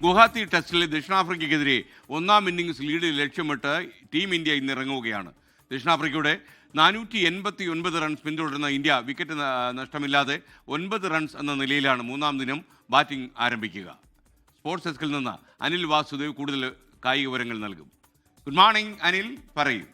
ഗുവാഹത്തി ടെസ്റ്റിൽ ദക്ഷിണാഫ്രിക്കയ്ക്കെതിരെ ഒന്നാം innings lead ലക്ഷ്യമിട്ട് ടീം ഇന്ത്യ ഇന്ന് ഇറങ്ങുകയാണ്. ദക്ഷിണാഫ്രിക്കയുടെ 489 റൺസ് പിന്തുടരുന്ന ഇന്ത്യ വിക്കറ്റ് നഷ്ടമില്ലാതെ 9 റൺസ് എന്ന നിലയിലാണ് മൂന്നാം ദിനം ബാറ്റിംഗ് ആരംഭിക്കുക. സ്പോർട്സ് ഡെസ്കിൽ നിന്ന് അനിൽ വാസുദേവ് കൂടുതൽ കായിക വിവരങ്ങൾ നൽകും. ഗുഡ് മോർണിംഗ് അനിൽ, പറയൂ.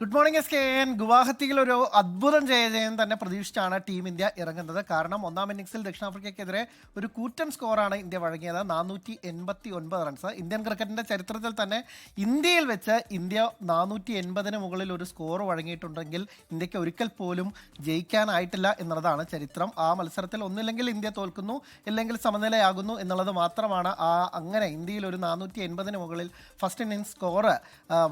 Good morning SKN. ഗുവാഹത്തിയിൽ ഒരു അദ്ഭുതം ജയം തന്നെ പ്രതീക്ഷിച്ചാണ് ടീം ഇന്ത്യ ഇറങ്ങുന്നത്. കാരണം ഒന്നാം ഇന്നിംഗ്സിൽ ദക്ഷിണാഫ്രിക്കയ്ക്കെതിരെ ഒരു കൂറ്റൻ സ്കോറാണ് ഇന്ത്യ വഴങ്ങിയത്. 489 റൺസ്. ഇന്ത്യൻ ക്രിക്കറ്റിൻ്റെ ചരിത്രത്തിൽ തന്നെ ഇന്ത്യയിൽ വെച്ച് ഇന്ത്യ 480 മുകളിൽ ഒരു സ്കോർ വഴങ്ങിയിട്ടുണ്ടെങ്കിൽ ഇന്ത്യക്ക് ഒരിക്കൽ പോലും ജയിക്കാനായിട്ടില്ല എന്നുള്ളതാണ് ചരിത്രം. ആ മത്സരത്തിൽ ഒന്നില്ലെങ്കിൽ ഇന്ത്യ തോൽക്കുന്നു, ഇല്ലെങ്കിൽ സമനിലയാകുന്നു എന്നുള്ളത് മാത്രമാണ് അങ്ങനെ ഇന്ത്യയിൽ ഒരു 480 മുകളിൽ ഫസ്റ്റ് ഇന്നിംഗ്സ് സ്കോർ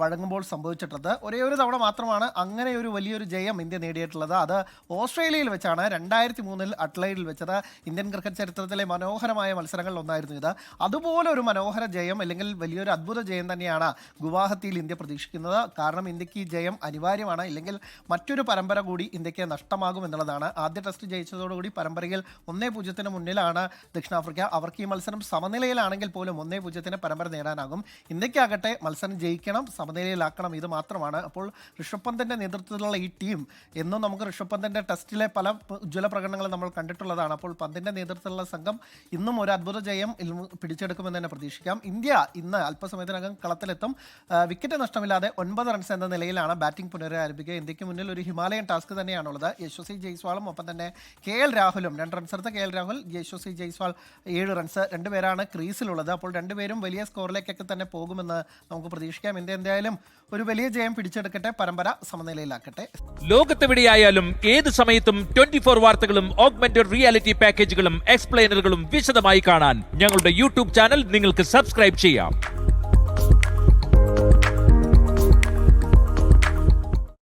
വഴങ്ങുമ്പോൾ സംഭവിച്ചിട്ടുള്ളത്. ഒരേ ഒരു തവണ മാത്രമാണ് അങ്ങനെ ഒരു വലിയൊരു ജയം ഇന്ത്യ നേടിയിട്ടുള്ളത്. അത് ഓസ്ട്രേലിയയിൽ വെച്ചാണ് 2003 അഡ്ലൈഡിൽ വെച്ചത്. ഇന്ത്യൻ ക്രിക്കറ്റ് ചരിത്രത്തിലെ മനോഹരമായ മത്സരങ്ങളിൽ ഒന്നായിരുന്നു ഇത്. അതുപോലെ ഒരു മനോഹര ജയം അല്ലെങ്കിൽ വലിയൊരു അദ്ഭുത ജയം തന്നെയാണ് ഗുവാഹത്തിയിൽ ഇന്ത്യ പ്രതീക്ഷിക്കുന്നത്. കാരണം ഇന്ത്യക്ക് ഈ ജയം അനിവാര്യമാണ്, ഇല്ലെങ്കിൽ മറ്റൊരു പരമ്പര കൂടി ഇന്ത്യക്ക് നഷ്ടമാകും എന്നുള്ളതാണ്. ആദ്യ ടെസ്റ്റ് ജയിച്ചതോടുകൂടി പരമ്പരയിൽ 1-0 മുന്നിലാണ് ദക്ഷിണാഫ്രിക്ക. അവർക്ക് ഈ മത്സരം സമനിലയിലാണെങ്കിൽ പോലും 1-0 പരമ്പര നേടാനാകും. ഇന്ത്യക്കാകട്ടെ മത്സരം ജയിക്കണം, സമനിലയിലാക്കണം, ഇത് മാത്രമാണ്. അപ്പോൾ ഋഷഭ് പന്തിൻ്റെ നേതൃത്വത്തിലുള്ള ഈ ടീം എന്നും നമുക്ക് ഋഷഭ് പന്തിൻ്റെ ടെസ്റ്റിലെ പല ഉജ്ജ്വല പ്രകടനങ്ങളും നമ്മൾ കണ്ടിട്ടുള്ളതാണ്. അപ്പോൾ പന്തിൻ്റെ നേതൃത്വത്തിലുള്ള സംഘം ഇന്നും ഒരു അദ്ഭുത ജയം പിടിച്ചെടുക്കുമെന്ന് തന്നെ പ്രതീക്ഷിക്കാം. ഇന്ത്യ ഇന്ന് അല്പസമയത്തിനകം കളത്തിലെത്തും. വിക്കറ്റ് നഷ്ടമില്ലാതെ 9 റൺസ് എന്ന നിലയിലാണ് ബാറ്റിംഗ് പുനരാരംഭിക്കുക. ഇന്ത്യക്ക് മുന്നിൽ ഒരു ഹിമാലയൻ ടാസ്ക് തന്നെയാണുള്ളത്. യശസ്വി ജയ്സ്വാളും ഒപ്പം തന്നെ KL രാഹുലും 2 റൺസ് എടുത്ത KL രാഹുൽ, യശസ്വി ജയ്സ്വാൾ 7 റൺസ്, രണ്ടുപേരാണ് ക്രീസിലുള്ളത്. അപ്പോൾ രണ്ടുപേരും വലിയ സ്കോറിലേക്കൊക്കെ തന്നെ പോകുമെന്ന് നമുക്ക് പ്രതീക്ഷിക്കാം. ഇന്ത്യ എന്തായാലും ഒരു വലിയ ജയം പിടിച്ചെടുക്കട്ടെ, പരമ്പര സമനിലയിലാക്കട്ടെ. ലോകത്തെവിടെയായാലും ഏത് സമയത്തും 24 വാർത്തകളും ഓഗ്മെന്റഡ് റിയാലിറ്റി പാക്കേജുകളും എക്സ്പ്ലെയിനറുകളും വിശദമായി കാണാൻ ഞങ്ങളുടെ യൂട്യൂബ് ചാനൽ നിങ്ങൾക്ക് സബ്സ്ക്രൈബ് ചെയ്യാം.